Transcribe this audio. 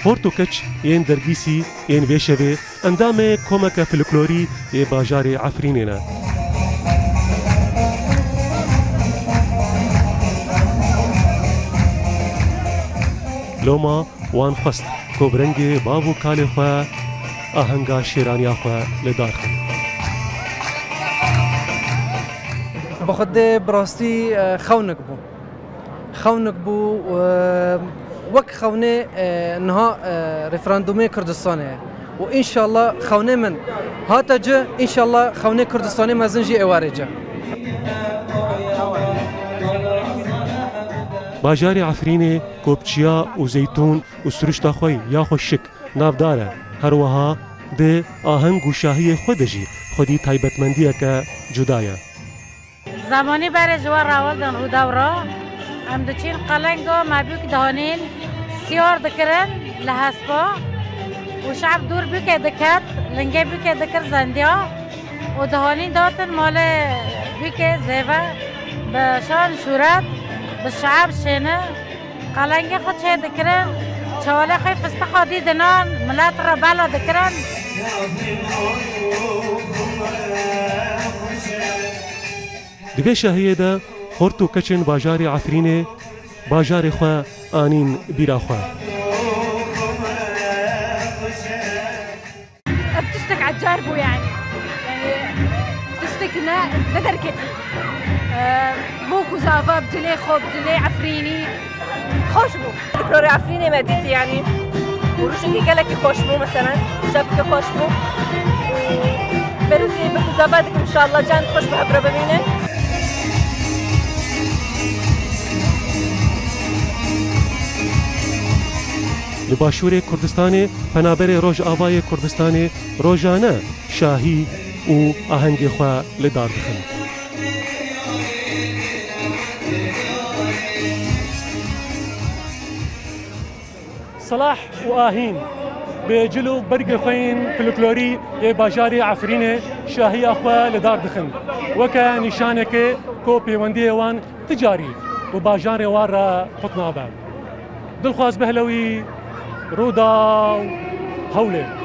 خورت و کچ یین درگیسی یین ویشوی اندام کمک فلکلوری ی باجار عفرینه. لوما وان خست کوبرنگ بابو کال خو آهنگا شیرانیا خو لدار خن. بخود براستی خونک بو وک خونه نها رفراندوم کردستانه و ان شاء الله خونه من هاتا جا ان شاء الله خونه کردستانی مزنجی اواره جا. باجار عفرینه کوبچیا و زیتون و سرشتا خوی یا خوشک نافداره هر وها ده آهنگ و شاهی خودجی خودی تایبتمندیه که جدایه. زمانی برای جوار راولدن او دورا هم دچین قلنگا مبیوک دهانین سیار دکرن لحسبا و شعب دور بیوک دکت لنگه بیوک دکر زندیا و دهانین داتن مال بیوک زیوه بشان شورت بالشعب شنه قلنگه خود چه دکرن چواله خی فستقا دیدنان ملات را بالا دکرن. دوی شاهیه ده خورت و کچن باجار عفرینه باجار خو آنین بیرا خو. بتشتك عجار بو يعني بتشتك ندركت بوكو زافا بجلي خوب بجلي عفريني خوش بو فلكلوري عفريني ماديتي يعني وروشكي قالك خوش بو مثلا شافك خوش بو وبروزي بوكو زافاتك ان شاء الله جان خوش بها بربمينه. لباشور کردستان پنابر روج آوای کردستان روزانه شاهی و آهنگ خو لدار دخن. صلاح و آهین به جلو برگ خوین فلکلوری باجار عفرینه شاهی خو لدار دخن وکا نشانه که کو پیوندی وان تجاری و باجار وار قطنابه دلخواز بهلوی رودا هوله.